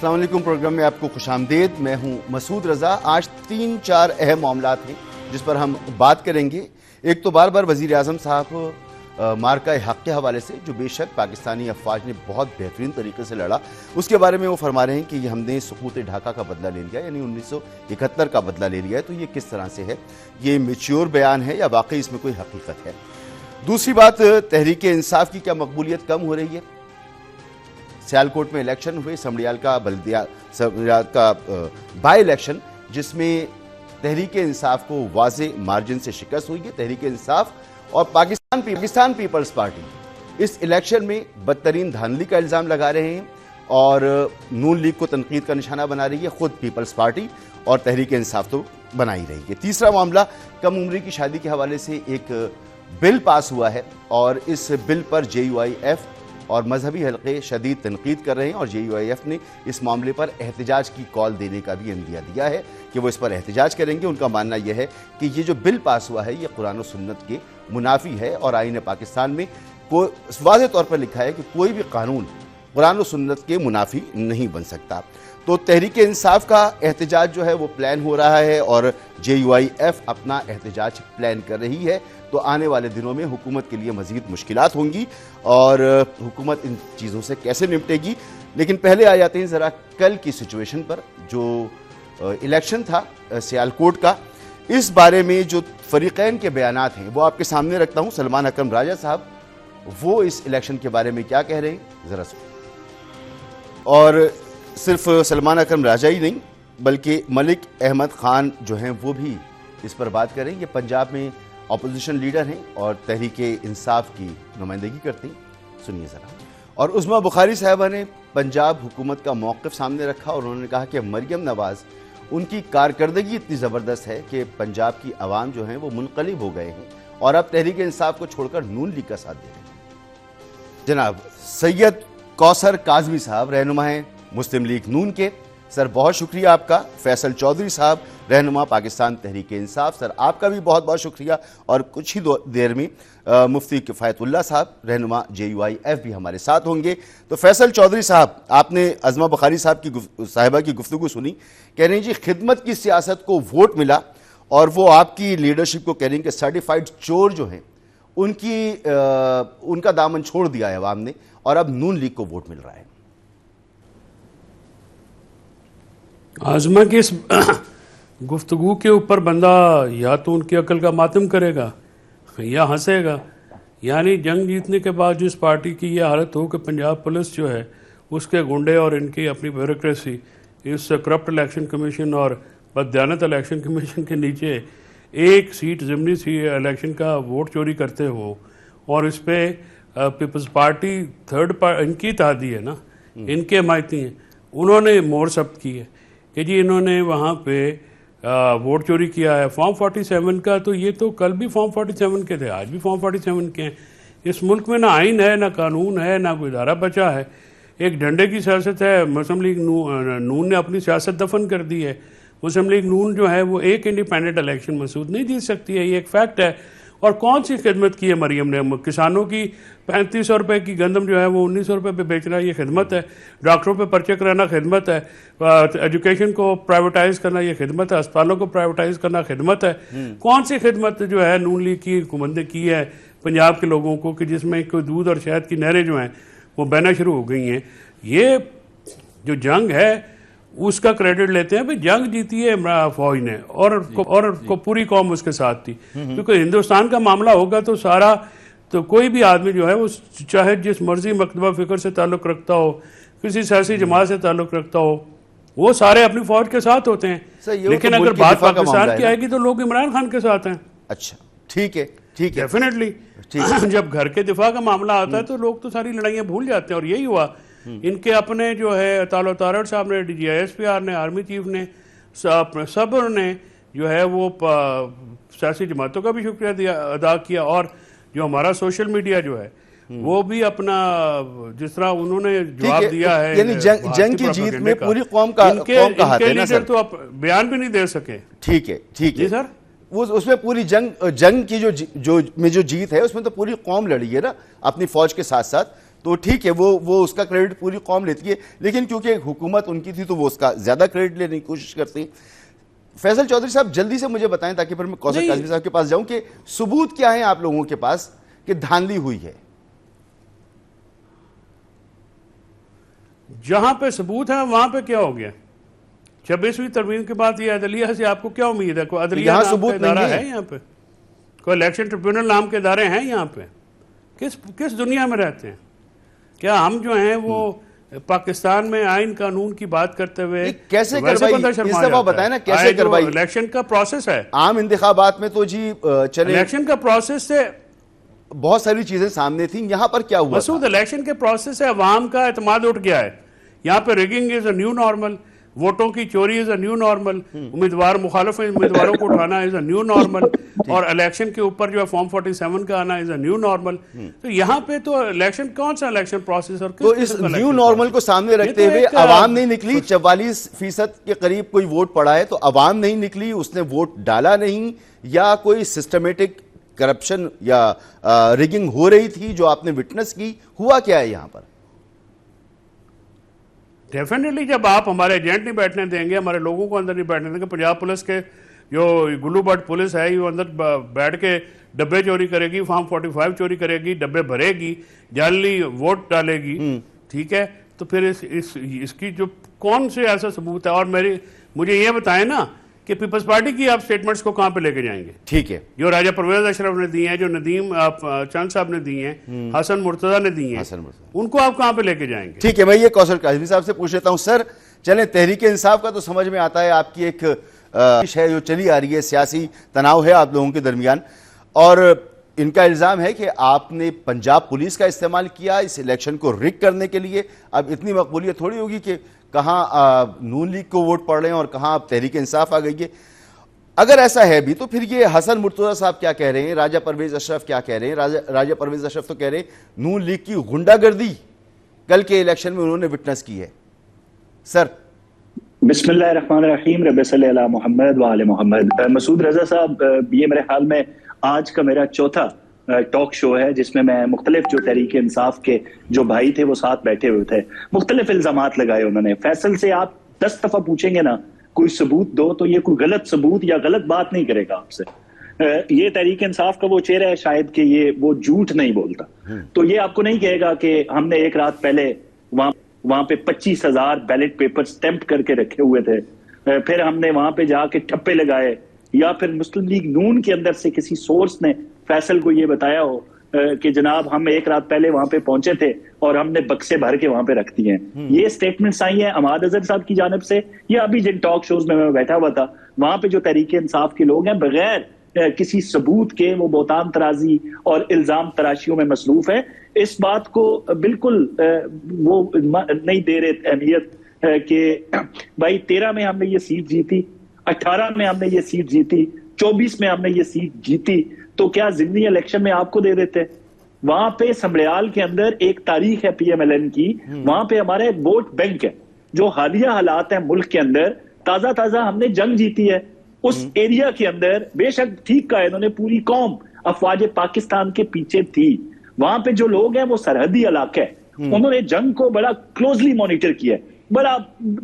السلام علیکم، پروگرام میں آپ کو خوش آمدید۔ میں ہوں مسعود رضا۔ آج 3-4 اہم معاملات ہیں جس پر ہم بات کریں گے۔ ایک تو بار بار وزیر اعظم صاحب مارکہ حق کے حوالے سے، جو بے شک پاکستانی افواج نے بہت بہترین طریقے سے لڑا، اس کے بارے میں وہ فرما رہے ہیں کہ یہ ہم نے سقوط ڈھاکہ کا بدلہ لے لیا، یعنی 1971 کا بدلہ لے لیا ہے۔ تو یہ کس طرح سے ہے؟ یہ میچیور بیان ہے یا واقعی اس میں کوئی حقیقت ہے؟ دوسری بات، تحریک انصاف کی کیا مقبولیت کم ہو رہی ہے؟ سیالکوٹ میں الیکشن ہوئے، سمڑیال کا بائی الیکشن، جس میں تحریک انصاف کو واضح مارجن سے شکست ہوئی ہے۔ تحریک انصاف اور پاکستان پیپلز پارٹی اس الیکشن میں بدترین دھاندلی کا الزام لگا رہے ہیں اور نون لیگ کو تنقید کا نشانہ بنا رہی ہے۔ خود پیپلز پارٹی اور تحریک انصاف تو بنا ہی رہی ہے۔ تیسرا معاملہ، کم عمری کی شادی کے حوالے سے ایک بل پاس ہوا ہے اور اس بل پر JUIF اور مذہبی حلقے شدید تنقید کر رہے ہیں، اور JUIF نے اس معاملے پر احتجاج کی کال دینے کا بھی عندیہ دیا ہے کہ وہ اس پر احتجاج کریں گے۔ ان کا ماننا یہ ہے کہ یہ جو بل پاس ہوا ہے یہ قرآن و سنت کے منافی ہے، اور آئین پاکستان میں واضح طور پر لکھا ہے کہ کوئی بھی قانون قرآن و سنت کے منافی نہیں بن سکتا۔ تو تحریک انصاف کا احتجاج جو ہے وہ پلان ہو رہا ہے اور JUIF اپنا احتجاج پلان کر رہی ہے۔ تو آنے والے دنوں میں حکومت کے لیے مزید مشکلات ہوں گی اور حکومت ان چیزوں سے کیسے نمٹے گی۔ لیکن پہلے آ جاتے ہیں ذرا کل کی سچویشن پر۔ جو الیکشن تھا سیالکوٹ کا، اس بارے میں جو فریقین کے بیانات ہیں وہ آپ کے سامنے رکھتا ہوں۔ سلمان اکرم راجہ صاحب وہ اس الیکشن کے بارے میں کیا کہہ رہے ہیں ذرا سنیں۔ اور صرف سلمان اکرم راجہ ہی نہیں بلکہ ملک احمد خان جو ہیں وہ بھی اس پر بات کریں۔ یہ پنجاب میں اپوزیشن لیڈر ہیں اور تحریک انصاف کی نمائندگی کرتے ہیں، سنیے ذرا۔ اور عظمیٰ بخاری صاحبہ نے پنجاب حکومت کا موقف سامنے رکھا اور انہوں نے کہا کہ مریم نواز ان کی کارکردگی اتنی زبردست ہے کہ پنجاب کی عوام جو ہیں وہ منقلب ہو گئے ہیں اور اب تحریک انصاف کو چھوڑ کر نون لیگ کا ساتھ دے رہے ہیں۔ جناب سید کوثر کاظمی صاحب رہنما ہیں مسلم لیگ نون کے، سر بہت شکریہ آپ کا۔ فیصل چودھری صاحب رہنما پاکستان تحریک انصاف، سر آپ کا بھی بہت بہت شکریہ۔ اور کچھ ہی دیر میں مفتی کفایت اللہ صاحب رہنما JUIF بھی ہمارے ساتھ ہوں گے۔ تو فیصل چودھری صاحب، آپ نے عظمیٰ بخاری صاحبہ کی گفتگو سنی، کہہ رہے ہیں جی خدمت کی سیاست کو ووٹ ملا اور وہ آپ کی لیڈرشپ کو کہہ رہے ہیں کہ سرٹیفائیڈ چور جو ہیں ان کا دامن چھوڑ دیا ہے عوام نے اور اب نون لیگ کو ووٹ مل رہا ہے۔ عظمیٰ کی اس گفتگو کے اوپر بندہ یا تو ان کی عقل کا ماتم کرے گا یا ہنسے گا۔ یعنی جنگ جیتنے کے بعد جس پارٹی کی یہ حالت ہو کہ پنجاب پولیس جو ہے اس کے گنڈے اور ان کی اپنی بیوروکریسی اس کرپٹ الیکشن کمیشن اور بددیانت الیکشن کمیشن کے نیچے ایک سیٹ ضمنی سی الیکشن کا ووٹ چوری کرتے ہو، اور اس پہ پیپلز پارٹی ان کی اتحادی ہے نا، ان کے حمایتی ہیں، انہوں نے مہر ثبت کی ہے کہ جی انہوں نے وہاں پہ ووٹ چوری کیا ہے۔ فارم 47 کا تو یہ تو کل بھی فارم 47 کے تھے، آج بھی فارم 47 کے ہیں۔ اس ملک میں نہ آئین ہے، نہ قانون ہے، نہ کوئی ادارہ بچا ہے، ایک ڈنڈے کی سیاست ہے۔ مسلم لیگ نون نے اپنی سیاست دفن کر دی ہے۔ مسلم لیگ نون جو ہے وہ ایک انڈیپینڈنٹ الیکشن مسعود نہیں جیت سکتی ہے، یہ ایک فیکٹ ہے۔ اور کون سی خدمت کی ہے مریم نے؟ کسانوں کی 3500 روپے کی گندم جو ہے وہ 1900 روپے پہ بیچ رہا ہے، یہ خدمت ہے۔ ڈاکٹروں پہ پرچے کرانا خدمت ہے۔ ایجوکیشن کو پرائیویٹائز کرنا یہ خدمت ہے۔ اسپتالوں کو پرائیویٹائز کرنا خدمت ہے۔ کون سی خدمت جو ہے نون لیگ کی حکومت نے کی ہے پنجاب کے لوگوں کو کہ جس میں کوئی دودھ اور شہد کی نہریں جو ہیں وہ بہنا شروع ہو گئی ہیں؟ یہ جو جنگ ہے اس کا کریڈٹ لیتے ہیں، بھئی جنگ جیتی ہے فوج نے اور پوری قوم اس کے ساتھ تھی، کیونکہ ہندوستان کا معاملہ ہوگا تو کوئی بھی آدمی جو ہے وہ چاہے جس مرضی مکتبہ فکر سے تعلق رکھتا ہو، کسی سیاسی جماعت سے تعلق رکھتا ہو، وہ سارے اپنی فوج کے ساتھ ہوتے ہیں۔ لیکن اگر بات پاکستان کی آئے گی تو لوگ عمران خان کے ساتھ ہیں۔ اچھا ٹھیک ہے ڈیفینیٹلی جب گھر کے دفاع کا معاملہ آتا ہے تو لوگ تو ساری لڑائیاں بھول جاتے ہیں، اور یہی ہوا۔ ان کے اپنے جو ہے اطالع تارڑ صاحب نے، DGISPR نے، آرمی چیف نے، سب نے جو ہے وہ سیاسی جماعتوں کا بھی شکریہ ادا کیا، اور جو ہمارا سوشل میڈیا جو ہے وہ بھی اپنا جس طرح انہوں نے جواب دیا ہے، یعنی جنگ کی جیت میں پوری قوم کا ہاتھ ہے نا سر۔ تو آپ بیان بھی نہیں دے سکے۔ ٹھیک ہے جی سر، اس میں پوری جنگ کی جو جیت ہے اس میں تو پوری قوم لڑی ہے نا اپنی فوج کے ساتھ ساتھ۔ تو ٹھیک ہے وہ اس کا کریڈٹ پوری قوم لیتی ہے، لیکن کیونکہ حکومت ان کی تھی تو وہ اس کا زیادہ کریڈٹ لینے کی کوشش کرتی. فیصل چودھری صاحب جلدی سے مجھے بتائیں تاکہ پھر میں کوثر کاظمی صاحب کے پاس جاؤں کہ ثبوت کیا ہیں آپ لوگوں کے پاس کہ دھاندلی ہوئی ہے؟ جہاں پہ ثبوت ہے وہاں پہ کیا ہو گیا؟ 26ویں ترمیم کے بعد یہ عدلیہ سے آپ کو کیا امید ہے؟ کوئی عدلیہ یہاں نام کا ثبوت ادارہ نہیں ہے یہاں پہ؟ کوئی الیکشن ٹریبیونل نام کے ادارے ہیں یہاں پہ؟ کس دنیا میں رہتے ہیں؟ کیا ہم جو ہیں وہ پاکستان میں آئین قانون کی بات کرتے ہوئے کیسے ویسے کروائی؟ بندہ اس شرما دفعہ جاتا بتائیں نا ہے؟ کیسے کروائی؟ الیکشن کا پروسیس ہے، عام انتخابات میں تو جی چلے الیکشن کا پروسیس سے بہت ساری چیزیں سامنے تھیں، یہاں پر کیا ہوا؟ مسعود الیکشن کے پروسیس سے عوام کا اعتماد اٹھ گیا ہے. یہاں پہ rigging is a new normal, ووٹوں کی چوری از اے نیو نارمل، مخالف امیدواروں کو اٹھانا از اے نیو نارمل، اور الیکشن کے اوپر جو ہے فارم 47 کا آنا از اے نیو نارمل. تو یہاں پہ تو الیکشن کون سا الیکشن پروسیس اور تو اس نیو نارمل کو سامنے رکھتے ہوئے عوام نہیں نکلی. 44% کے قریب کوئی ووٹ پڑا ہے تو عوام نہیں نکلی، اس نے ووٹ ڈالا نہیں، یا کوئی سسٹمیٹک کرپشن یا ریگنگ ہو رہی تھی جو آپ نے وٹنس کی؟ ہوا کیا ہے یہاں پر؟ ڈیفینیٹلی جب آپ ہمارے ایجنٹ نہیں بیٹھنے دیں گے، ہمارے لوگوں کو اندر نہیں بیٹھنے دیں گے، پنجاب پولیس کے جو گلو بٹ پولیس ہے یہ اندر بیٹھ کے ڈبے چوری کرے گی، فارم 45 چوری کرے گی، ڈبے بھرے گی، جعلی ووٹ ڈالے گی، ٹھیک ہے، تو پھر اس کی جو کون سے ایسا ثبوت ہے؟ اور مجھے یہ بتائیں نا کہ پیپلز پارٹی کی آپ سٹیٹمنٹس کو کہاں پہ لے کے جائیں گے؟ ٹھیک ہے، جو راجہ پرویز اشرف نے دی ہیں، جو ندیم چند صاحب نے دی ہیں، حسن مرتضیٰ نے دی ہیں، ان کو آپ کہاں پہ لے کے جائیں گے؟ ٹھیک ہے، میں یہ کوثر کاظمی صاحب سے پوچھ لیتا ہوں. سر چلیں، تحریک انصاف کا تو سمجھ میں آتا ہے آپ کی ایک ہے جو چلی آ رہی ہے، سیاسی تناؤ ہے آپ لوگوں کے درمیان، اور ان کا الزام ہے کہ آپ نے پنجاب پولیس کا استعمال کیا اس الیکشن کو رگ کرنے کے لیے. اب اتنی مقبولیت تھوڑی ہوگی کہ کہاں نون لیگ کو ووٹ پڑ رہے ہیں اور کہاں اب تحریک انصاف آ گئی ہے. اگر ایسا ہے بھی تو پھر یہ حسن مرتضیٰ صاحب کیا کہہ رہے ہیں، راجہ پرویز اشرف کیا کہہ رہے ہیں؟ راجہ پرویز اشرف تو کہہ رہے ہیں نون لیگ کی غنڈہ گردی کل کے الیکشن میں انہوں نے وٹنس کی ہے. سر بسم اللہ الرحمن الرحیم، رب صلی علی محمد وآل محمد. مسعود رضا صاحب، یہ میرے خیال میں آج کا میرا چوتھا ٹاک شو ہے جس میں مختلف جو تحریک انصاف کے جو بھائی تھے وہ ساتھ بیٹھے ہوئے تھے، مختلف الزامات لگائے انہوں نے. فیصل سے آپ 10 دفعہ پوچھیں گے نا کوئی ثبوت دو تو یہ کوئی غلط ثبوت یا غلط بات نہیں کرے گا آپ سے. یہ تحریک انصاف کا وہ چہرہ ہے شاید کہ وہ جھوٹ نہیں بولتا، تو یہ آپ کو نہیں کہے گا کہ ہم نے ایک رات پہلے وہاں پہ 25,000 بیلٹ پیپر سٹیمپ کر کے رکھے ہوئے تھے، پھر ہم نے وہاں پہ جا کے ٹھپے لگائے، یا پھر مسلم لیگ نون کے اندر سے کسی سورس نے فیصل کو یہ بتایا ہو کہ جناب ہم ایک رات پہلے وہاں پہ پہنچے تھے اور ہم نے بکسے بھر کے وہاں پہ رکھ دیے ہیں. یہ سٹیٹمنٹس آئی ہیں عماد اظہر صاحب کی جانب سے، یا ابھی جن ٹاک شوز میں بیٹھا ہوا تھا وہاں پہ جو تحریک انصاف کے لوگ ہیں بغیر کسی ثبوت کے وہ بہتان ترازی اور الزام تراشیوں میں مصروف ہیں. اس بات کو بالکل وہ نہیں دے رہے اہمیت کہ بھائی 13 میں ہم نے یہ سیٹ جیتی، 18 میں ہم نے یہ سیٹ جیتی، 24 میں ہم نے یہ سیٹ جیتی، تو کیا ضمنی الیکشن میں آپ کو دے دیتے؟ وہاں پہ سمبلیال کے اندر ایک تاریخ ہے پی ایم ایل این کی، وہاں پہ ہمارے ووٹ بینک ہے، جو حالیہ حالات ہیں ملک کے اندر، تازہ ہم نے جنگ جیتی ہے اس ایریا کے اندر. بے شک ٹھیک کہا انہوں نے، پوری قوم افواج پاکستان کے پیچھے تھی. وہاں پہ جو لوگ ہیں وہ سرحدی علاقہ ہے، انہوں نے جنگ کو بڑا کلوزلی مانیٹر کیا ہے، بڑا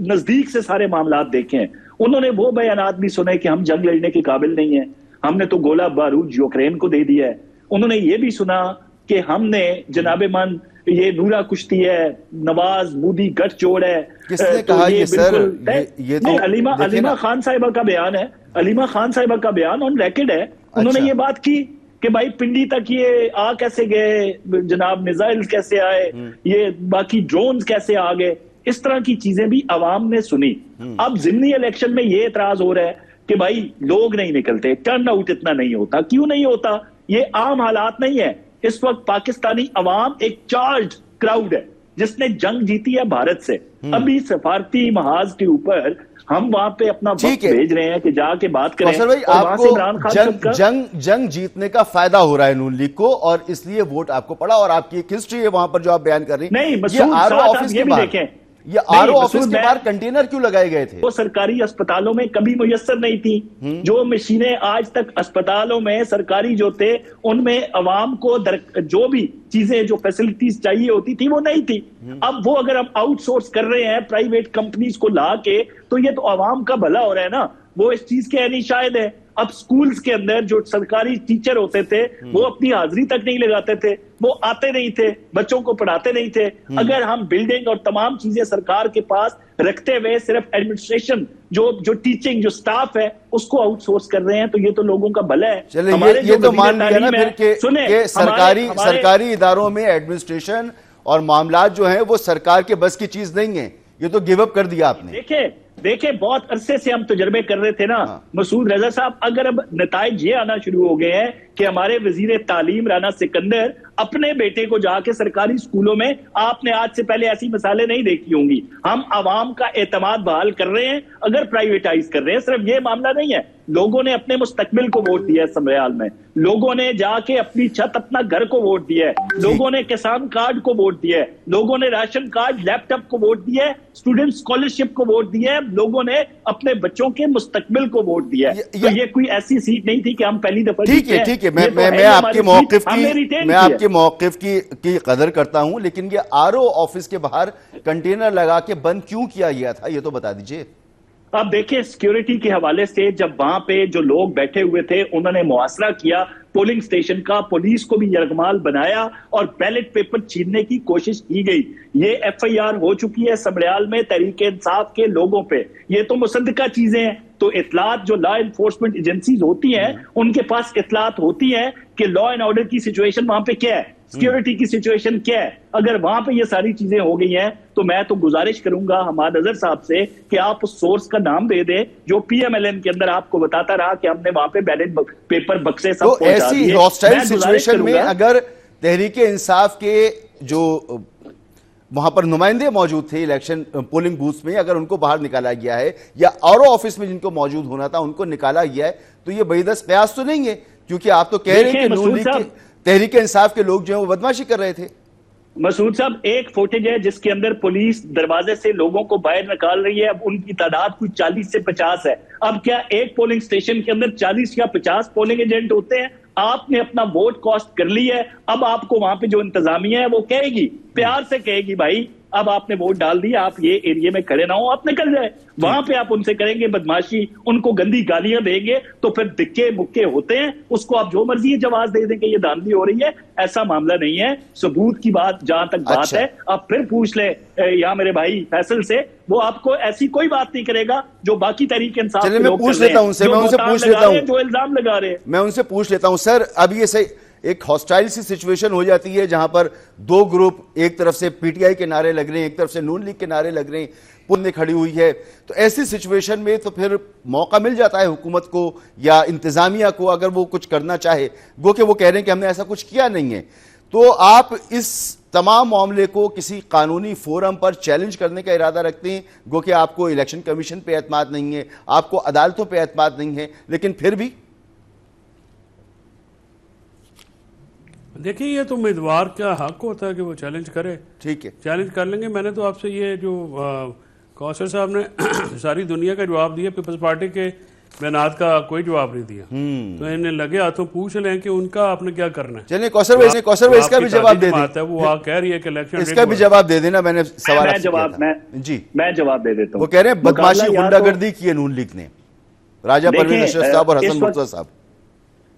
نزدیک سے سارے معاملات دیکھے ہیں. انہوں نے وہ بیانات بھی سنے کہ ہم جنگ لڑنے کے قابل نہیں ہیں، ہم نے تو گولہ بارود یوکرین کو دے دیا ہے. انہوں نے یہ بھی سنا کہ ہم نے جناب من یہ نورا کشتی ہے، نواز مودی گٹھ جوڑ ہے. کس نے کہا یہ سر؟ یہ تو علیمہ خان صاحبہ کا بیان ہے، علیمہ خان صاحبہ کا بیان آن ریکارڈ ہے. انہوں نے یہ بات کی کہ بھائی پنڈی تک یہ آ کیسے گئے، جناب میزائل کیسے آئے، یہ باقی ڈرونز کیسے آ گئے. اس طرح کی چیزیں بھی عوام نے سنی. اب ضمنی الیکشن میں یہ اعتراض ہو رہا ہے کہ بھائی لوگ نہیں نکلتے، ٹرن آؤٹ اتنا نہیں ہوتا. کیوں نہیں ہوتا؟ یہ عام حالات نہیں ہے. اس وقت پاکستانی عوام ایک چارجڈ کراؤڈ ہے جس نے جنگ جیتی ہے بھارت سے. ابھی سفارتی محاذ کے اوپر ہم وہاں پہ اپنا وقت بھیج رہے ہیں کہ جا کے بات کریں. آپ کو جنگ جیتنے کا فائدہ ہو رہا ہے نون لیگ کو، اور اس لیے ووٹ آپ کو پڑا، اور آپ کی ایک ہسٹری ہے وہاں پر جو آپ بیان کر رہی ہیں. نہیں مسعود صاحب، آپ یہ بھی دیکھیں یہ آر او آفس کے باہر کنٹینر کیوں لگائے گئے تھے؟ وہ سرکاری اسپتالوں میں کبھی میسر نہیں تھی. جو مشینیں آج تک اسپتالوں میں سرکاری جو تھے ان میں عوام کو جو بھی چیزیں جو فیسلٹیز چاہیے ہوتی تھی وہ نہیں تھی. اب وہ اگر ہم آؤٹ سورس کر رہے ہیں پرائیویٹ کمپنیز کو لا کے تو یہ تو عوام کا بھلا ہو رہا ہے نا. وہ اس چیز کے عینی شاہد ہے. اب سکولز کے اندر جو سرکاری ٹیچر ہوتے تھے وہ اپنی حاضری تک نہیں لگاتے تھے, وہ آتے نہیں تھے, بچوں کو پڑھاتے نہیں تھے. اگر ہم بلڈنگ اور تمام چیزیں سرکار کے پاس رکھتے ہوئے صرف ایڈمنسٹریشن جو ٹیچنگ جو سٹاف ہے اس کو آؤٹ سورس کر رہے ہیں تو یہ تو لوگوں کا بھلا ہے. چلیں یہ تو مان لیا نا پھر کہ سرکاری اداروں میں ایڈمنسٹریشن اور معاملات جو ہیں وہ سرکار کے بس کی چیز نہیں ہیں. یہ تو گیو اپ کر دیا آپ نے. دیکھیں بہت عرصے سے ہم تجربے کر رہے تھے نا مسعود رضا صاحب. اگر اب نتائج یہ آنا شروع ہو گئے ہیں کہ ہمارے وزیر تعلیم رانا سکندر اپنے بیٹے کو جا کے سرکاری سکولوں میں, آپ نے آج سے پہلے ایسی مثالیں نہیں دیکھی ہوں گی, ہم عوام کا اعتماد بحال کر رہے ہیں اگر پرائیویٹائز کر رہے ہیں. صرف یہ معاملہ نہیں ہے, لوگوں نے اپنے مستقبل کو ووٹ دیا ہے سمریال میں, لوگوں نے جا کے اپنی چھت اپنا گھر کو ووٹ دیا ہے, لوگوں نے کسان کارڈ کو ووٹ دیا ہے, لوگوں نے راشن کارڈ لیپ ٹاپ کو ووٹ دیا ہے, اسٹوڈنٹ اسکالرشپ کو ووٹ دیا ہے, لوگوں نے اپنے بچوں کے مستقبل کو ووٹ دیا ہے. تو یہ کوئی ایسی سیٹ نہیں تھی کہ ہم پہلی دفعہ ٹھیک ہے میں آپ کے موقف کی قدر کرتا ہوں, لیکن یہ آر او آفس کے باہر کنٹینر لگا کے بند کیوں کیا گیا تھا یہ تو بتا دیجئے. اب دیکھیں سیکیورٹی کے حوالے سے جب وہاں پہ جو لوگ بیٹھے ہوئے تھے انہوں نے محاصرہ کیا پولنگ سٹیشن کا, پولیس کو بھی یرغمال بنایا اور بیلٹ پیپر چھیننے کی کوشش کی گئی. یہ ایف آئی آر ہو چکی ہے سمریال میں تحریک انصاف کے لوگوں پہ. یہ تو مصدقہ چیزیں ہیں. تو اطلاعات جو لا انفورسمنٹ ایجنسیز ہوتی ہیں ان کے پاس اطلاعات ہوتی ہیں کہ لا اینڈ آرڈر کی سچویشن وہاں پہ کیا ہے, سیکیورٹی کی سچویشن کیا ہے. اگر وہاں پہ یہ ساری چیزیں ہو گئی ہیں تو میں تو گزارش کروں گا حماد اظہر صاحب سے کہ آپ اس سورس کا نام دے دیں جو پی ایم ایل این کے اندر آپ کو بتاتا رہا کہ ہم نے وہاں پہ بیلٹ پیپر بکسے سب پہنچا دیے. ایسی ہاسٹائل سچویشن میں اگر تحریک انصاف کے جو وہاں پر نمائندے موجود تھے الیکشن پولنگ بوتھ میں, اگر ان کو باہر نکالا گیا ہے یا آر او آفس میں جن کو موجود ہونا تھا ان کو نکالا گیا ہے تو یہ بعیدست قیاس تو نہیں ہے, کیونکہ آپ تو کہہ رہے ہیں کہ نون لیگ کے تحریک انصاف کے لوگ جو ہیں وہ بدماشی کر رہے تھے. مسعود صاحب ایک فوٹیج ہے جس کے اندر پولیس دروازے سے لوگوں کو باہر نکال رہی ہے. اب ان کی تعداد کوئی 40 سے 50 ہے. اب کیا ایک پولنگ سٹیشن کے اندر 40 یا 50 پولنگ ایجنٹ ہوتے ہیں؟ آپ نے اپنا ووٹ کاسٹ کر لی ہے, اب آپ کو وہاں پہ جو انتظامیہ ہے وہ کہے گی, پیار سے کہے گی بھائی اب آپ نے ووٹ ڈال دیا, آپ یہ ایریے میں کھڑے نہ ہو, آپ نکل جائے. وہاں پہ آپ ان سے کریں گے بدماشی, ان کو گندی گالیاں دیں گے تو پھر دکے مکے ہوتے ہیں, اس کو آپ جو مرضی جواز دے دیں کہ یہ دھاندلی ہو رہی ہے. ایسا معاملہ نہیں ہے. ثبوت کی بات جہاں تک بات ہے آپ پھر پوچھ لیں یا میرے بھائی فیصل سے, وہ آپ کو ایسی کوئی بات نہیں کرے گا جو باقی تحریک انصاف کے لوگ کر رہے ہیں, جو الزام لگا رہے ہیں. میں ان سے پوچھ لیتا ہوں سر, اب یہ صحیح ایک ہاسٹائل سی سچویشن ہو جاتی ہے جہاں پر دو گروپ, ایک طرف سے پی ٹی آئی کے نعرے لگ رہے ہیں, ایک طرف سے نون لیگ کے نعرے لگ رہے ہیں, پل کھڑی ہوئی ہے, تو ایسی سچویشن میں تو پھر موقع مل جاتا ہے حکومت کو یا انتظامیہ کو اگر وہ کچھ کرنا چاہے, گو کہ وہ کہہ رہے ہیں کہ ہم نے ایسا کچھ کیا نہیں ہے. تو آپ اس تمام معاملے کو کسی قانونی فورم پر چیلنج کرنے کا ارادہ رکھتے ہیں, گو کہ آپ کو الیکشن کمیشن پہ اعتماد نہیں ہے, آپ کو عدالتوں پہ اعتماد نہیں ہے, لیکن پھر بھی دیکھیں یہ تو امیدوار کا حق ہوتا ہے کہ وہ چیلنج کرے. ٹھیک ہے, چیلنج کر لیں گے. میں نے تو آپ سے یہ جو کوثر صاحب نے ساری دنیا کا جواب دیا, پیپلز پارٹی کے بیانات کا کوئی جواب نہیں دیا, تو انہیں لگے ہاتھوں پوچھ لیں کہ ان کا آپ نے کیا کرنا ہے. چلیے کوثر بھائی اس کا بھی جواب دے دیں, وہ کہہ رہی ہے کہ الیکشن اس کا بھی جواب دے دینا. میں نے سوال جی میں جواب دے دیتا ہوں. وہ کہہ رہے ہیں بدماشی غنڈہ گردی کی ہے نون لیگ نے, راجہ پروین اشرف صاحب اور حسن مرتضیٰ صاحب.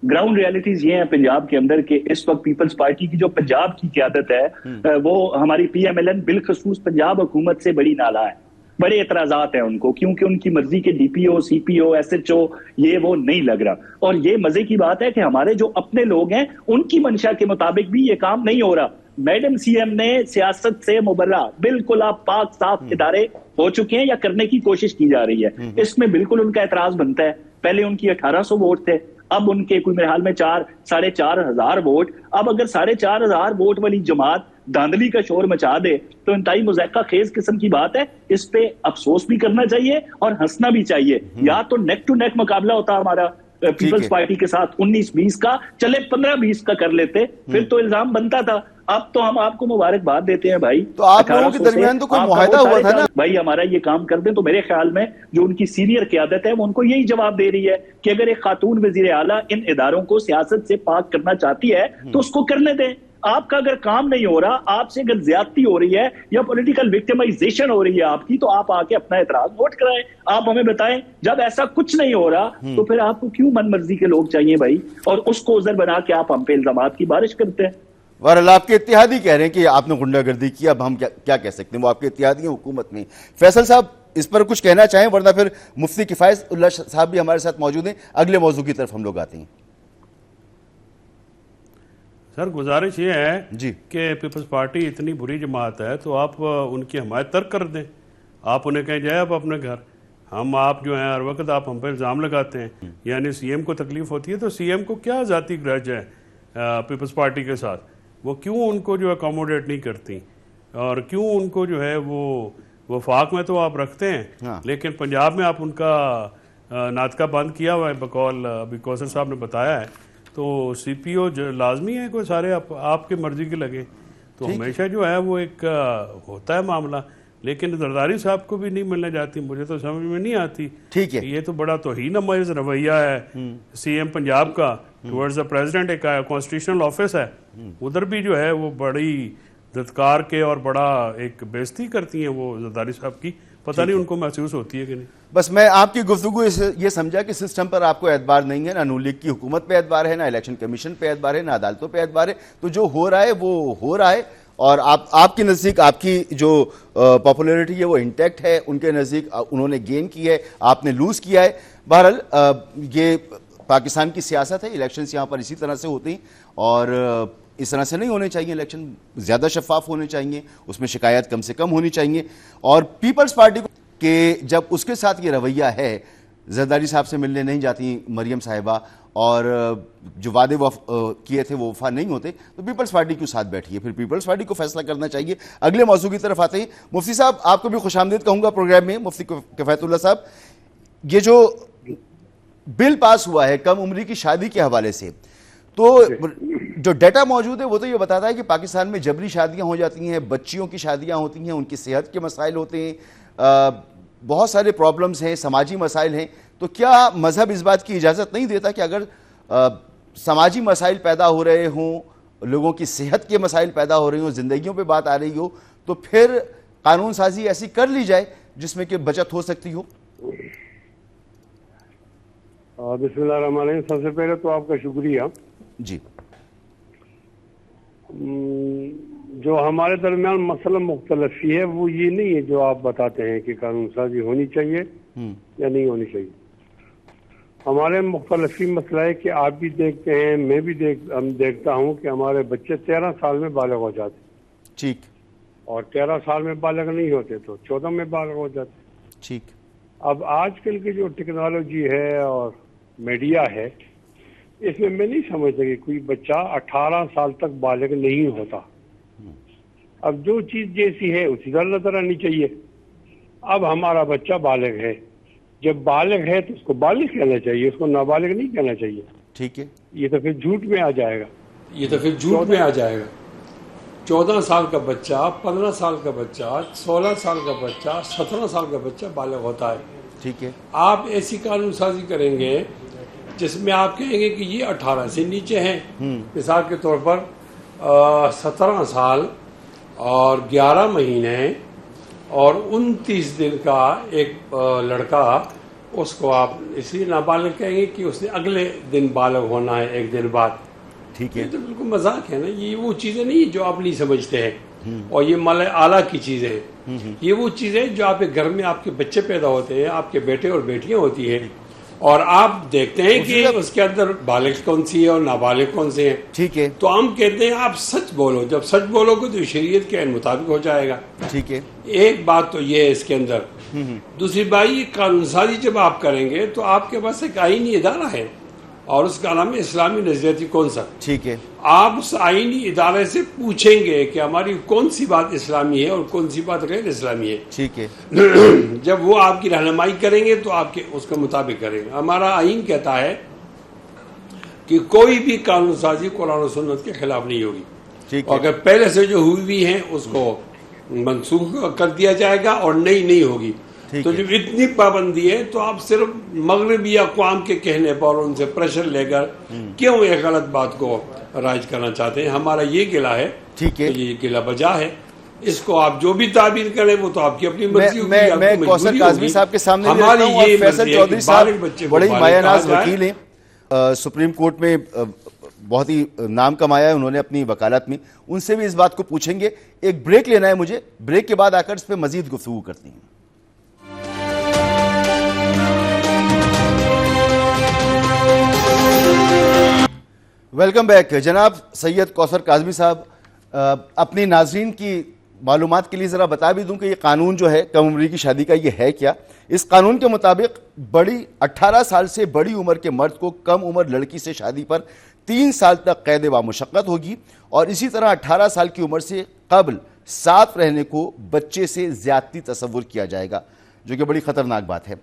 گراؤنڈ ریالٹیز یہ ہیں پنجاب کے اندر کہ اس وقت پیپلز پارٹی کی جو پنجاب کی قیادت ہے وہ ہماری پی ایم ایل این بالخصوص پنجاب حکومت سے بڑی نالاں ہے. بڑے اعتراضات ہیں ان کو, کیونکہ ان کی مرضی کے ڈی پی او, سی پی او, ایس ایچ او یہ وہ نہیں لگ رہا. اور یہ مزے کی بات ہے کہ ہمارے جو اپنے لوگ ہیں ان کی منشا کے مطابق بھی یہ کام نہیں ہو رہا. میڈم سی ایم نے سیاست سے مبرہ بالکل آپ پاک صاف ادارے ہو چکے ہیں یا کرنے کی کوشش کی جا رہی ہے. اس میں بالکل ان کا اعتراض بنتا ہے. پہلے ان کی 1800 ووٹ تھے, اب ان کے کوئی میرے حال میں 4,500 ووٹ. اب اگر 4,500 ووٹ والی جماعت دھاندلی کا شور مچا دے تو انتہائی مضحکہ خیز قسم کی بات ہے. اس پہ افسوس بھی کرنا چاہیے اور ہنسنا بھی چاہیے. یا تو نیک ٹو نیک مقابلہ ہوتا ہمارا پیپلز پارٹی کے ساتھ 19-20 کا, چلے 15-20 کا کر لیتے, پھر تو الزام بنتا تھا. اب تو ہم آپ کو مبارکباد دیتے ہیں بھائی. تو آپ لوگوں کے درمیان تو کوئی معاہدہ ہوا تھا نا بھائی ہمارا یہ کام کر دیں. تو میرے خیال میں جو ان کی سینئر قیادت ہے وہ ان کو یہی جواب دے رہی ہے کہ اگر ایک خاتون وزیر اعلیٰ ان اداروں کو سیاست سے پاک کرنا چاہتی ہے تو اس کو کرنے دیں. آپ کا اگر کام نہیں ہو رہا, آپ سے اگر زیادتی ہو رہی ہے یا پولیٹیکل وکٹمائزیشن ہو رہی ہے آپ کی, تو آپ آ کے اپنا اعتراض ووٹ کرائیں. آپ ہمیں بتائیں جب ایسا کچھ نہیں ہو رہا تو پھر آپ کو کیوں من مرضی کے لوگ چاہیے بھائی, اور اس کو عذر بنا کے آپ ہم پہ الزامات کی بارش کرتے ہیں. بہرحال آپ کے اتحادی کہہ رہے ہیں کہ آپ نے غنڈہ گردی کی, اب ہم کیا کہہ سکتے ہیں, وہ آپ کے اتحادی ہیں حکومت میں. فیصل صاحب اس پر کچھ کہنا چاہیں, ورنہ پھر مفتی کفایت اللہ صاحب بھی ہمارے ساتھ موجود ہیں, اگلے موضوع کی طرف ہم لوگ آتے ہیں. سر گزارش یہ ہے جی کہ پیپلز پارٹی اتنی بری جماعت ہے تو آپ ان کی حمایت ترک کر دیں, آپ انہیں کہیں جائے آپ اپنے گھر. ہم آپ جو ہیں ہر وقت آپ ہم پہ الزام لگاتے ہیں, یعنی سی ایم کو تکلیف ہوتی ہے تو سی ایم کو کیا ذاتی گرج ہے پیپلز پارٹی کے ساتھ, وہ کیوں ان کو جو ہے اکوموڈیٹ نہیں کرتی, اور کیوں ان کو جو ہے وہ وفاق میں تو آپ رکھتے ہیں لیکن پنجاب میں آپ ان کا ناطقہ بند کیا ہوا ہے بقول ابھی کوثر صاحب نے بتایا ہے. تو سی پی او لازمی ہے کوئی سارے آپ کی مرضی کے لگے, تو ہمیشہ جو ہے وہ ایک ہوتا ہے معاملہ. لیکن زرداری صاحب کو بھی نہیں ملنے جاتی, مجھے تو سمجھ میں نہیں آتی. ٹھیک ہے, یہ تو بڑا توہین آمیز رویہ ہے سی ایم پنجاب کا ٹورڈز دا پریزیڈنٹ. ایک کانسٹیٹیوشنل آفس ہے, ادھر بھی جو ہے وہ بڑی دھتکار کے اور بڑا ایک بےزتی کرتی ہیں وہ زرداری صاحب کی. پتہ نہیں ان کو محسوس ہوتی ہے کہ نہیں. بس میں آپ کی گفتگو یہ سمجھا کہ سسٹم پر آپ کو اعتبار نہیں ہے, نہ نون لیگ کی حکومت پہ اعتبار ہے, نہ الیکشن کمیشن پہ اعتبار ہے, نہ عدالتوں پہ اعتبار ہے. تو جو ہو رہا ہے وہ ہو رہا ہے, اور آپ کے نزدیک آپ کی جو پاپولیرٹی ہے وہ انٹیکٹ ہے, ان کے نزدیک انہوں نے گین کی ہے, آپ نے لوز کیا ہے. بہرحال یہ پاکستان کی سیاست ہے, الیکشنز یہاں پر اسی طرح سے ہوتے ہیں, اور اس طرح سے نہیں ہونے چاہیے. الیکشن زیادہ شفاف ہونے چاہیے, اس میں شکایت کم سے کم ہونی چاہیے. اور پیپلز پارٹی کو کہ جب اس کے ساتھ یہ رویہ ہے, زرداری صاحب سے ملنے نہیں جاتی مریم صاحبہ, اور جو وعدے کیے تھے وہ وفا نہیں ہوتے, تو پیپلز پارٹی کیوں ساتھ بیٹھی ہے؟ پھر پیپلز پارٹی کو فیصلہ کرنا چاہیے. اگلے موضوع کی طرف آتے ہیں. مفتی صاحب آپ کو بھی خوش آمدید کہوں گا پروگرام میں. مفتی کفایت اللہ صاحب, یہ جو بل پاس ہوا ہے کم عمری کی شادی کے حوالے سے, تو جو ڈیٹا موجود ہے وہ تو یہ بتاتا ہے کہ پاکستان میں جبری شادیاں ہو جاتی ہیں, بچیوں کی شادیاں ہوتی ہیں, ان کی صحت کے مسائل ہوتے ہیں, بہت سارے پرابلمز ہیں, سماجی مسائل ہیں. تو کیا مذہب اس بات کی اجازت نہیں دیتا کہ اگر سماجی مسائل پیدا ہو رہے ہوں, لوگوں کی صحت کے مسائل پیدا ہو رہے ہوں, زندگیوں پہ بات آ رہی ہو, تو پھر قانون سازی ایسی کر لی جائے جس میں کہ بچت ہو سکتی ہو؟ بسم اللہ الرحمن الرحیم. سب سے پہلے تو آپ کا شکریہ. جی, جو ہمارے درمیان مسئلہ مختلف ہے وہ یہ نہیں ہے جو آپ بتاتے ہیں کہ قانون سازی ہونی چاہیے یا نہیں ہونی چاہیے. ہمارے مختلفی مسئلہ ہے کہ آپ بھی دیکھتے ہیں, میں بھی دیکھتا ہوں کہ ہمارے بچے 13 سال میں بالغ ہو جاتے, ٹھیک, اور 13 سال میں بالغ نہیں ہوتے تو 14 میں بالغ ہو جاتے. ٹھیک. اب آج کل کی جو ٹیکنالوجی ہے اور میڈیا ہے, اس میں نہیں سمجھتا کہ کوئی بچہ 18 سال تک بالغ نہیں ہوتا. اب جو چیز جیسی ہے اسی طرح نظر آنی چاہیے. اب ہمارا بچہ بالغ ہے, جب بالغ ہے تو اس کو بالغ کہنا چاہیے, اس کو نابالغ نہیں کہنا چاہیے. ٹھیک ہے. یہ تو پھر جھوٹ میں آ جائے گا. 14 سال کا بچہ, 15 سال کا بچہ, 16 سال کا بچہ, 17 سال کا بچہ بالغ ہوتا ہے. ٹھیک ہے. آپ ایسی قانون سازی کریں گے جس میں آپ کہیں گے کہ یہ 18 سے نیچے ہیں. مثال کے طور پر 17 سال اور 11 مہینے اور 29 دن کا ایک لڑکا, اس کو آپ اس لیے نابالغ کہیں گے کہ اس نے اگلے دن بالغ ہونا ہے, ایک دن بعد. ٹھیک ہے. یہ تو بالکل مذاق ہے نا. یہ وہ چیزیں نہیں جو آپ نہیں سمجھتے ہیں, اور یہ مال اعلیٰ کی چیزیں ہیں. یہ وہ چیزیں جو آپ کے گھر میں آپ کے بچے پیدا ہوتے ہیں, آپ کے بیٹے اور بیٹیاں ہوتی ہیں, اور آپ دیکھتے ہیں کہ اس کے اندر بالغ کون سی ہے اور نابالغ کون سے ہیں. ٹھیک ہے. تو ہم کہتے ہیں آپ سچ بولو. جب سچ بولو گے تو شریعت کے مطابق ہو جائے گا. ٹھیک ہے. ایک بات تو یہ ہے اس کے اندر. دوسری بات, یہ قانون سازی جب آپ کریں گے تو آپ کے پاس ایک آئینی ادارہ ہے, اور اس کا نام ہے اسلامی نظریاتی کونسل. ٹھیک ہے. آپ اس آئینی ادارے سے پوچھیں گے کہ ہماری کون سی بات اسلامی ہے اور کون سی بات غیر اسلامی ہے. ٹھیک ہے. جب وہ آپ کی رہنمائی کریں گے تو آپ کے اس کے مطابق کریں گے. ہمارا آئین کہتا ہے کہ کوئی بھی قانون سازی قرآن و سنت کے خلاف نہیں ہوگی. اور اگر پہلے سے جو ہوئی بھی ہیں اس کو منسوخ کر دیا جائے گا اور نئی نہیں ہوگی. تو جب اتنی پابندی ہے تو آپ صرف مغربی اقوام کے کہنے پر ان سے پریشر لے کر کیوں ایک غلط بات کو رائج کرنا چاہتے ہیں؟ ہمارا یہ قلعہ ہے، یہ قلعہ بجا ہے، اس کو آپ جو بھی تعبیر کریں وہ تو آپ کی اپنی مرضی ہوگی. میں کوثر کاظمی صاحب کے سامنے بھی رکھتا ہوں، اور فیصل چودھری صاحب بڑے ہی مایہ ناز وکیل ہیں، سپریم کورٹ میں بہت ہی نام کمایا ہے انہوں نے اپنی وکالت میں. ان سے بھی اس بات کو پوچھیں گے. ایک بریک لینا ہے مجھے، بریک کے بعد آ کر اس پہ مزید گفتگو کرتے ہیں. Welcome back. جناب سید کوثر کاظمی صاحب، اپنی ناظرین کی معلومات کے لیے ذرا بتا بھی دوں کہ یہ قانون جو ہے کم عمری کی شادی کا، یہ ہے کیا. اس قانون کے مطابق 18 سال سے بڑی عمر کے مرد کو کم عمر لڑکی سے شادی پر 3 سال تک قید و مشقت ہوگی، اور اسی طرح 18 سال کی عمر سے قبل ساتھ رہنے کو بچے سے زیادتی تصور کیا جائے گا، جو کہ بڑی خطرناک بات ہے.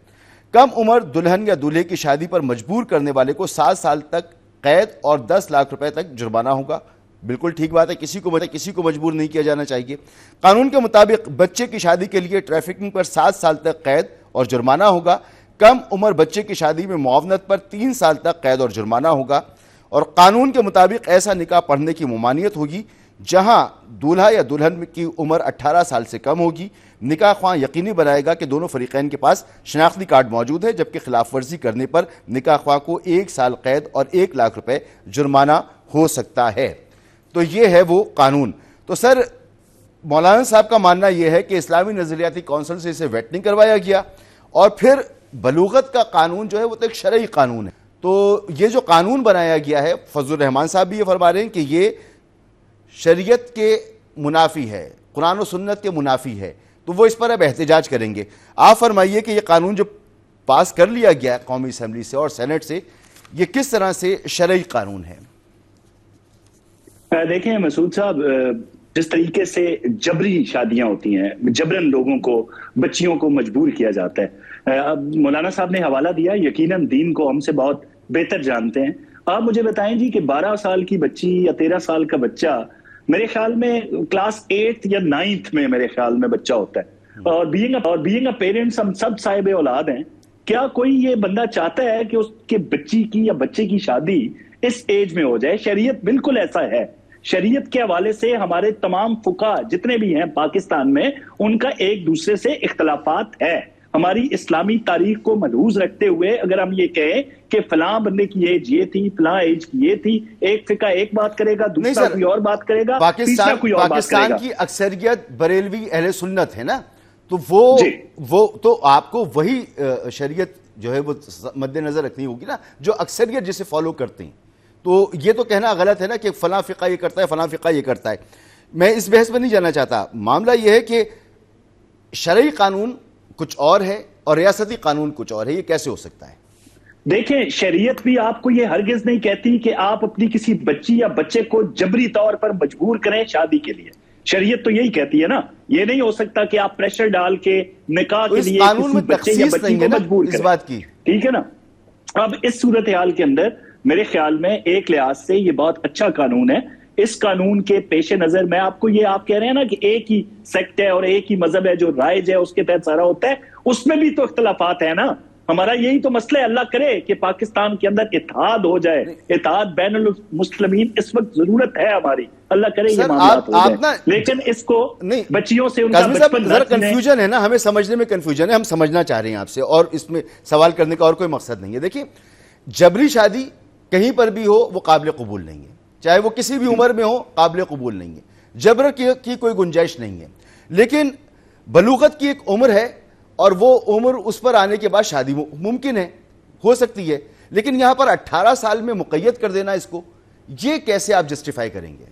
کم عمر دلہن یا دولہے کی شادی پر مجبور کرنے والے کو 7 سال تک قید اور 10 لاکھ روپے تک جرمانہ ہوگا. بالکل ٹھیک بات ہے، کسی کو مجبور نہیں کیا جانا چاہیے. قانون کے مطابق بچے کی شادی کے لیے ٹریفکنگ پر 7 سال تک قید اور جرمانہ ہوگا. کم عمر بچے کی شادی میں معاونت پر 3 سال تک قید اور جرمانہ ہوگا. اور قانون کے مطابق ایسا نکاح پڑھنے کی ممانعت ہوگی جہاں دولہا یا دلہن کی عمر 18 سال سے کم ہوگی. نکاح خواہ یقینی بنائے گا کہ دونوں فریقین کے پاس شناختی کارڈ موجود ہے، جبکہ خلاف ورزی کرنے پر نکاح خواہ کو 1 سال قید اور 1 لاکھ روپے جرمانہ ہو سکتا ہے. تو یہ ہے وہ قانون. تو سر، مولانا صاحب کا ماننا یہ ہے کہ اسلامی نظریاتی کونسل سے اسے ویٹ نہیں کروایا گیا، اور پھر بلوغت کا قانون جو ہے وہ تو ایک شرعی قانون ہے. تو یہ جو قانون بنایا گیا ہے، فضل الرحمان صاحب بھی یہ فرما رہے ہیں کہ یہ شریعت کے منافی ہے، قرآن و سنت کے منافی ہے، تو وہ اس پر اب احتجاج کریں گے. آپ فرمائیے کہ یہ قانون جو پاس کر لیا گیا ہے قومی اسمبلی سے اور سینٹ سے، یہ کس طرح سے شرعی قانون ہے؟ دیکھیں مسعود صاحب، جس طریقے سے جبری شادیاں ہوتی ہیں، جبرن لوگوں کو، بچیوں کو مجبور کیا جاتا ہے. اب مولانا صاحب نے حوالہ دیا، یقیناً دین کو ہم سے بہت بہتر جانتے ہیں. آپ مجھے بتائیں جی کہ 12 سال کی بچی یا 13 سال کا بچہ، میرے خیال میں کلاس 8 یا 9 میں میرے خیال میں بچہ ہوتا ہے، اور بینگ اے پیرنٹس ہم سب صاحب اولاد ہیں. کیا کوئی یہ بندہ چاہتا ہے کہ اس کے بچی کی یا بچے کی شادی اس ایج میں ہو جائے؟ شریعت بالکل ایسا ہے. شریعت کے حوالے سے ہمارے تمام فقہ جتنے بھی ہیں پاکستان میں، ان کا ایک دوسرے سے اختلافات ہے. ہماری اسلامی تاریخ کو ملحوظ رکھتے ہوئے اگر ہم یہ کہیں کہ فلاں بندے کی ایج یہ تھی، فلاں ایج کی یہ تھی، ایک فقہ ایک بات کرے گا، دوسرا کوئی اور بات کرے گا، تیسرا کوئی اور بات کرے گا. پاکستان کی اکثریت بریلوی اہل سنت ہے نا، تو وہ تو آپ کو وہی شریعت جو ہے وہ مد نظر رکھنی ہوگی نا، جو اکثریت جسے فالو کرتے ہیں. تو یہ تو کہنا غلط ہے نا کہ فلاں فقہ یہ کرتا ہے، فلاں فقہ یہ کرتا ہے. میں اس بحث میں نہیں جانا چاہتا. معاملہ یہ ہے کہ شرعی قانون کچھ اور ہے اور ریاستی قانون کچھ اور ہے. یہ کیسے ہو سکتا ہے؟ دیکھیں، شریعت بھی آپ کو یہ ہرگز نہیں کہتی کہ آپ اپنی کسی بچی یا بچے کو جبری طور پر مجبور کریں شادی کے لیے. شریعت تو یہی کہتی ہے نا. یہ نہیں ہو سکتا کہ آپ پریشر ڈال کے نکاح کے لیے کسی بچے یا بچی کو مجبور کریں. اس بات کی ٹھیک ہے نا. اب اس صورتحال کے اندر میرے خیال میں ایک لحاظ سے یہ بہت اچھا قانون ہے. اس قانون کے پیش نظر میں آپ کو یہ، آپ کہہ رہے ہیں نا کہ ایک ہی سیکٹ ہے اور ایک ہی مذہب ہے جو رائج ہے، اس کے تحت سارا ہوتا ہے، اس میں بھی تو اختلافات ہیں نا. ہمارا یہی تو مسئلہ ہے. اللہ کرے کہ پاکستان کے اندر اتحاد ہو جائے، اتحاد بین المسلمین اس وقت ضرورت ہے ہماری. اللہ کرے یہ معاملات ہو جائے، لیکن اس کو بچیوں سے ان کا بچپن ذرا کنفیوژن ہے نا، ہمیں سمجھنے میں کنفیوژن ہے. ہم سمجھنا چاہ رہے ہیں آپ سے، اور اس میں سوال کرنے کا اور کوئی مقصد نہیں ہے. دیکھیں، جبری شادی کہیں پر بھی ہو وہ قابل قبول نہیں ہے، چاہے وہ کسی بھی عمر میں ہو، قابل قبول نہیں ہے. جبر کی کوئی گنجائش نہیں ہے. لیکن بلوغت کی ایک عمر ہے، اور وہ عمر اس پر آنے کے بعد شادی ممکن ہے، ہو سکتی ہے. لیکن یہاں پر 18 سال میں مقید کر دینا اس کو، یہ کیسے آپ جسٹیفائی کریں گے؟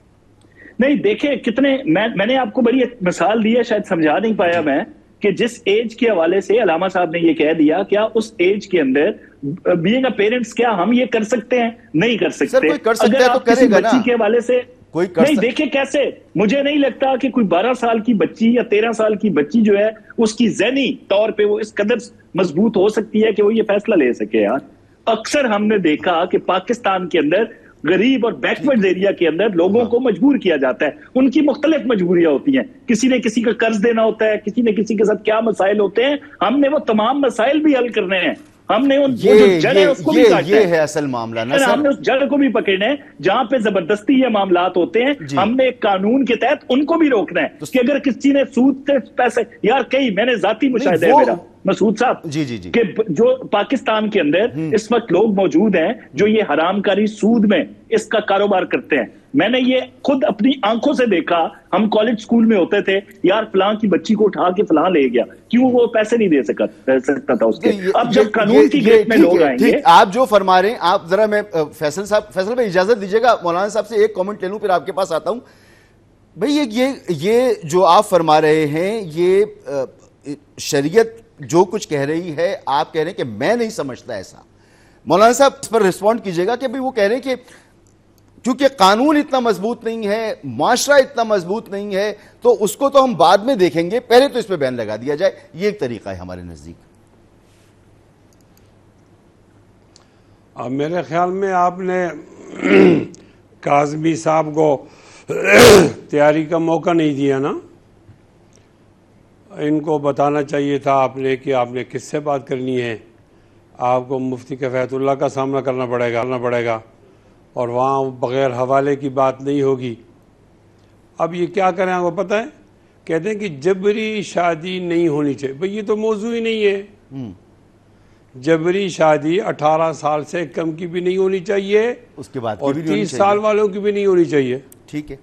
نہیں، دیکھیں کتنے، میں نے آپ کو بڑی ایک مثال دی ہے، شاید سمجھا نہیں پایا میں، کہ جس ایج کے حوالے سے علامہ صاحب نے یہ کہہ دیا، کیا اس ایج کے اندر بینگ اے پیرنٹس کیا ہم یہ کر سکتے ہیں؟ نہیں کر سکتے. سر کوئی کر سکتا ہے تو کرے گا نا. بچی کے حوالے سے کوئی کر نہیں. دیکھیں کیسے، مجھے نہیں لگتا کہ کوئی 12 سال کی بچی یا 13 سال کی بچی جو ہے اس کی ذہنی طور پہ وہ اس قدر مضبوط ہو سکتی ہے کہ وہ یہ فیصلہ لے سکے. یار اکثر ہم نے دیکھا کہ پاکستان کے اندر غریب اور بیکورڈ ایریا کے اندر لوگوں کو مجبور کیا جاتا ہے. ان کی مختلف مجبوریاں ہوتی ہیں, کسی نے کسی کا قرض دینا ہوتا ہے, کسی نے کسی کے ساتھ کیا مسائل ہوتے ہیں, ہم نے وہ تمام مسائل بھی حل کرنے ہیں. ہم نے ان جو جڑ ہے اس کو بھی کاٹنا یہ ہے اصل معاملہ نا سر, ہم نے اس جڑ کو بھی پکڑنا ہے جہاں پہ زبردستی یہ معاملات ہوتے ہیں. ہم نے ایک قانون کے تحت ان کو بھی روکنا ہے کہ اگر کسی نے سود سے پیسے, یار کئی میں نے ذاتی مشاہدہ ہے میرا مسعود صاحب کہ جو پاکستان کے اندر اس وقت لوگ موجود ہیں جو یہ حرام کاری سود میں اس کا کاروبار کرتے ہیں. میں نے یہ خود اپنی آنکھوں سے دیکھا. ہم کالج سکول میں ہوتے تھے, یار فلاں کی بچی کو اٹھا کے فلاں لے گیا, کیوں وہ پیسے نہیں دے سکتا تھا اس کے. اب جب قانون کی گیٹ میں لوگ آئیں گے. آپ جو فرما رہے ہیں, آپ ذرا میں فیصل بھائی اجازت دیجیے گا مولانا صاحب سے ایک کامنٹ لے لوں پھر آپ کے پاس آتا ہوں. بھئی یہ جو آپ فرما رہے ہیں, یہ شریعت جو کچھ کہہ رہی ہے, آپ کہہ رہے ہیں کہ میں نہیں سمجھتا ایسا. مولانا صاحب اس پر رسپونڈ کیجئے گا کہ وہ کہہ رہے ہیں کہ کیونکہ قانون اتنا مضبوط نہیں ہے, معاشرہ اتنا مضبوط نہیں ہے, تو اس کو تو ہم بعد میں دیکھیں گے, پہلے تو اس پہ بین لگا دیا جائے. یہ ایک طریقہ ہے ہمارے نزدیک. اب میرے خیال میں آپ نے کاظمی صاحب کو تیاری کا موقع نہیں دیا نا. ان کو بتانا چاہیے تھا آپ نے کہ آپ نے کس سے بات کرنی ہے. آپ کو مفتی کفایت اللہ کا سامنا کرنا پڑے گا اور وہاں بغیر حوالے کی بات نہیں ہوگی. اب یہ کیا کریں آپ کو پتہ ہے, کہتے ہیں کہ جبری شادی نہیں ہونی چاہیے. بھئی یہ تو موضوع ہی نہیں ہے. جبری شادی 18 سال سے کم کی بھی نہیں ہونی چاہیے, اس کے بعد اور 30 سال والوں کی بھی نہیں ہونی چاہیے. ٹھیک ہے,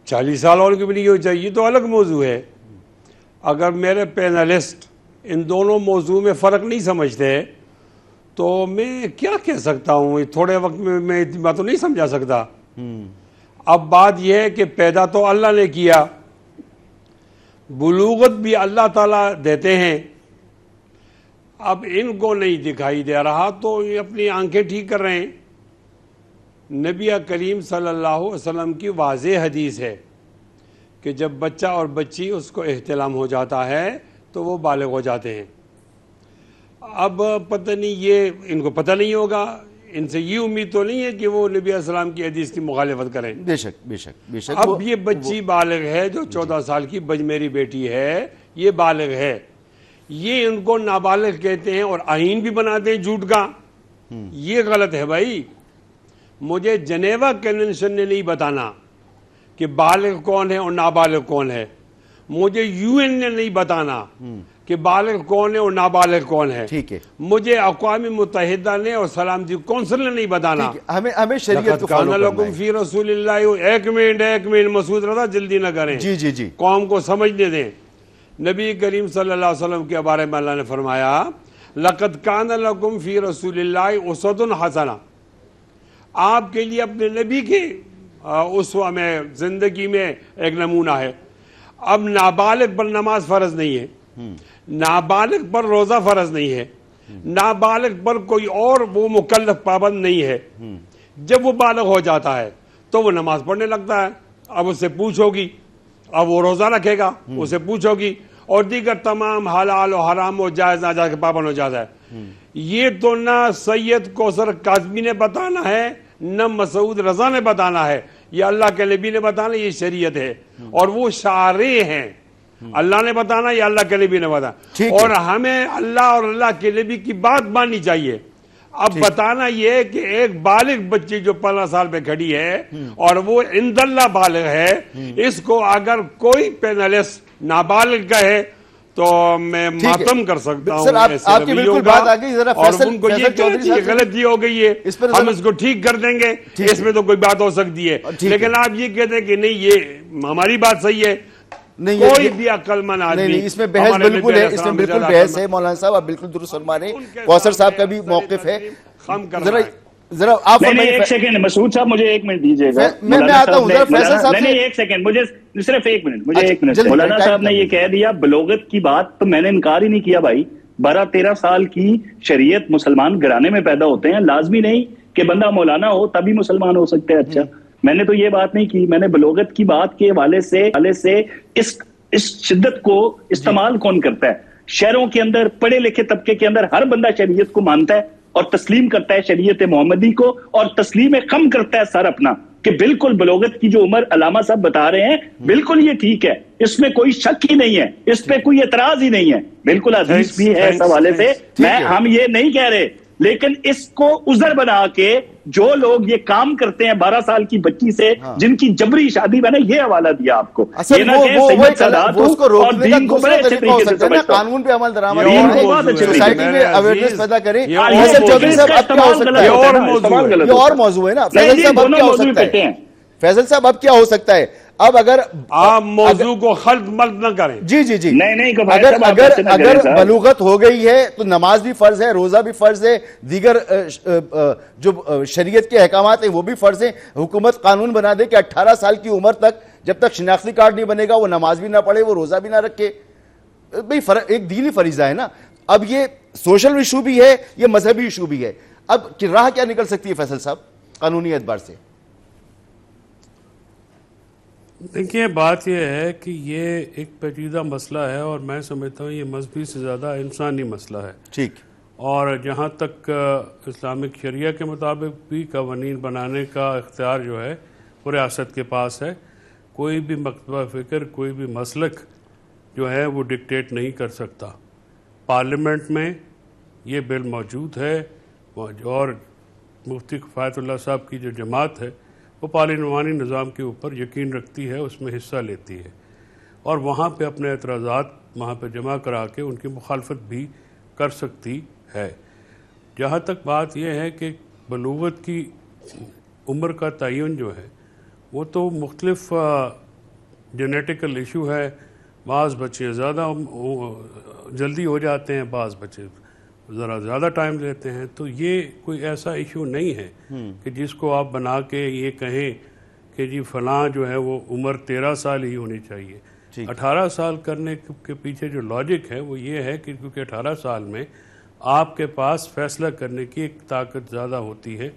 40 سال والوں کی بھی نہیں ہونی چاہیے. یہ تو الگ موضوع ہے. اگر میرے پینلسٹ ان دونوں موضوع میں فرق نہیں سمجھتے تو میں کیا کہہ سکتا ہوں. تھوڑے وقت میں اتنی بات تو نہیں سمجھا سکتا. اب بات یہ ہے کہ پیدا تو اللہ نے کیا, بلوغت بھی اللہ تعالیٰ دیتے ہیں. اب ان کو نہیں دکھائی دے رہا تو یہ اپنی آنکھیں ٹھیک کر رہے ہیں. نبی کریم صلی اللہ علیہ وسلم کی واضح حدیث ہے کہ جب بچہ اور بچی اس کو احتلام ہو جاتا ہے تو وہ بالغ ہو جاتے ہیں. اب پتہ نہیں, یہ ان کو پتہ نہیں ہوگا. ان سے یہ امید تو نہیں ہے کہ وہ نبی السلام کی حدیث کی مخالفت کریں. بے شک. اب یہ بچی بالغ ہے, جو 14 سال کی میری بیٹی ہے, یہ بالغ ہے. یہ ان کو نابالغ کہتے ہیں اور آئین بھی بناتے ہیں جھوٹ کا. یہ غلط ہے بھائی. مجھے جنیوا کنونشن نے نہیں بتانا کہ بالغ کون ہے اور نابالغ کون ہے. مجھے UN نے نہیں بتانا کہ بالغ کون ہے اور نابالغ کون ہے. ٹھیک ہے, مجھے اقوام متحدہ نے اور سلامتی کونسل نے نہیں بتانا. ہمیں شریعت کو فالو کرنا ہے. فی رسول اللہ. ایک منٹ مسعود رضا, جلدی نہ کریں. جی قوم کو سمجھنے دیں. نبی کریم صلی اللہ علیہ وسلم کے بارے میں اللہ نے فرمایا لقد کان لکم فی رسول اللہ اسوۃ حسنہ. آپ کے لیے اپنے نبی کے اسوہ میں, زندگی میں ایک نمونہ ہے. اب نابالغ پر نماز فرض نہیں ہے, نابالغ پر روزہ فرض نہیں ہے, نابالغ پر کوئی اور وہ مکلف پابند نہیں ہے. جب وہ بالغ ہو جاتا ہے تو وہ نماز پڑھنے لگتا ہے. اب اس سے پوچھو گی, اب وہ روزہ رکھے گا, اسے پوچھو گی, اور دیگر تمام حلال و حرام و جائز ناجائز کے پابند ہو جاتا ہے. یہ تو نہ سید کوثر کاظمی نے بتانا ہے, نہ مسعود رضا نے بتانا ہے, یہ اللہ کے نبی نے بتانا. یہ شریعت ہے اور وہ شارع ہیں. اللہ نے بتانا یا اللہ کے نبی نے بتانا, اور ہمیں اللہ اور اللہ کے نبی کی بات ماننی چاہیے. اب بتانا یہ ہے کہ ایک بالغ بچی جو 15 سال پہ کھڑی ہے اور وہ عند اللہ بالغ ہے, اس کو اگر کوئی پینلسٹ نابالغ کہے تو میں ماتم کر سکتا ہوں. سر آپ کی بالکل بات آ گئی. ذرا اور ان کو یہ کہتی ہے غلطی ہو گئی ہے, ہم اس کو ٹھیک کر دیں گے, اس میں تو کوئی بات ہو سکتی ہے. لیکن آپ یہ کہتے ہیں کہ نہیں یہ ہماری بات صحیح ہے, کوئی بھی عقل مند آدمی نہیں, اس میں بحث بالکل ہے, اس میں بالکل بحث ہے. مولانا صاحب آپ بالکل درست فرما رہے ہیں. کوثر صاحب کا بھی موقف ہے. ذرا آپ ایک سیکنڈ مسعود صاحب مجھے ایک منٹ دیجیے گا. میں آتا ہوں. نہیں ایک سیکنڈ, مجھے صرف ایک منٹ. مولانا صاحب نے یہ کہہ دیا بلوغت کی بات, تو میں نے انکار ہی نہیں کیا بھائی. 12-13 سال کی شریعت مسلمان گھرانے میں پیدا ہوتے ہیں. لازمی نہیں کہ بندہ مولانا ہو تبھی مسلمان ہو سکتے ہیں. اچھا, میں نے تو یہ بات نہیں کی. میں نے بلوغت کی بات کے حوالے سے اس شدت کو استعمال کون کرتا ہے. شہروں کے اندر پڑھے لکھے طبقے کے اندر ہر بندہ شریعت کو مانتا ہے اور تسلیم کرتا ہے شریعت محمدی کو اور تسلیم خم کرتا ہے سر اپنا کہ بالکل بلوغت کی جو عمر علامہ صاحب بتا رہے ہیں بالکل یہ ٹھیک ہے، اس میں کوئی شک ہی نہیں ہے، اس پہ کوئی اعتراض ہی نہیں ہے، بالکل حدیث بھی ہے اس حوالے سے، ہم یہ نہیں کہہ رہے، لیکن اس کو عذر بنا کے جو لوگ یہ کام کرتے ہیں 12 سال کی بچی سے جن کی جبری شادی، میں نے یہ حوالہ دیا آپ کو، یہ نہ کہ سید سادات اور دین کو بڑے اچھے طریقے سے سمجھتا ہوں، قانون پہ عمل درآمد سوسائٹی میں اویئرنس پیدا کریں۔ فیصل چودھری صاحب اب کیا ہو سکتا ہے؟ یہ اور موضوع ہے نا فیصل صاحب، اب کیا ہو سکتا ہے؟ فیصل صاحب اب کیا ہو سکتا ہے؟ اب اگر آپ موضوع کو خلط ملط نہ کریں، جی جی جی نہیں اگر بلوغت ہو گئی ہے تو نماز بھی فرض ہے، روزہ بھی فرض ہے، دیگر جو شریعت کے احکامات ہیں وہ بھی فرض ہیں۔ حکومت قانون بنا دے کہ 18 سال کی عمر تک جب تک شناختی کارڈ نہیں بنے گا وہ نماز بھی نہ پڑھے، وہ روزہ بھی نہ رکھے، بھئی ایک دینی فریضہ ہے نا۔ اب یہ سوشل ایشو بھی ہے، یہ مذہبی ایشو بھی ہے، اب راہ کیا نکل سکتی ہے فیصل صاحب قانونی اعتبار سے؟ دیکھیے بات یہ ہے کہ یہ ایک پیچیدہ مسئلہ ہے اور میں سمجھتا ہوں یہ مذہبی سے زیادہ انسانی مسئلہ ہے، ٹھیک، اور جہاں تک اسلامک شریعہ کے مطابق بھی قوانین بنانے کا اختیار جو ہے وہ ریاست کے پاس ہے، کوئی بھی مکتبہ فکر، کوئی بھی مسلک جو ہے وہ ڈکٹیٹ نہیں کر سکتا۔ پارلیمنٹ میں یہ بل موجود ہے اور مفتی کفایت اللہ صاحب کی جو جماعت ہے وہ پارلیمانی نظام کے اوپر یقین رکھتی ہے، اس میں حصہ لیتی ہے اور وہاں پہ اپنے اعتراضات وہاں پہ جمع کرا کے ان کی مخالفت بھی کر سکتی ہے۔ جہاں تک بات یہ ہے کہ بلوغت کی عمر کا تعین جو ہے وہ تو مختلف جینیٹیکل ایشو ہے، بعض بچے زیادہ جلدی ہو جاتے ہیں، بعض بچے ذرا زیادہ ٹائم لیتے ہیں، تو یہ کوئی ایسا ایشو نہیں ہے کہ جس کو آپ بنا کے یہ کہیں کہ جی فلاں جو ہے وہ عمر 13 سال ہی ہونی چاہیے۔ 18 سال کرنے کے پیچھے جو لاجک ہے وہ یہ ہے کہ کیونکہ 18 سال میں آپ کے پاس فیصلہ کرنے کی ایک طاقت زیادہ ہوتی ہے،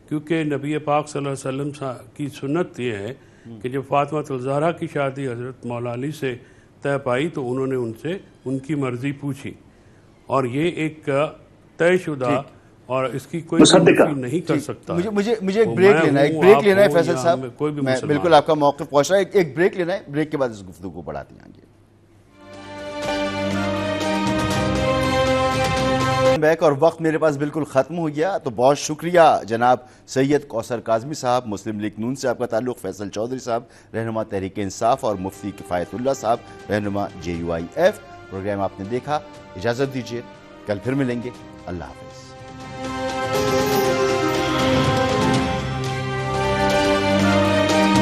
کیونکہ نبی پاک صلی اللہ علیہ وسلم کی سنت یہ ہے کہ جب فاطمہ الزہرا کی شادی حضرت مولا علی سے طے پائی تو انہوں نے ان سے ان کی مرضی پوچھی، اور یہ ایک طے شدہ اور اس کی کوئی منفی نہیں کر سکتا۔ مجھے ایک بریک لینا ہے فیصل صاحب، میں بالکل آپ کا موقف پہنچ رہا ہے، ایک بریک لینا ہے، بریک کے بعد اس گفتگو کو بڑھاتے ہیں آگے۔ بیک اور وقت میرے پاس بالکل ختم ہو گیا، تو بہت شکریہ جناب سید کوثر کاظمی صاحب، مسلم لیگ نون سے آپ کا تعلق، فیصل چودھری صاحب رہنما تحریک انصاف، اور مفتی کفایت اللہ صاحب رہنما JUIF۔ پروگرام آپ نے دیکھا، اجازت دیجیے، کل پھر ملیں گے، اللہ حافظ۔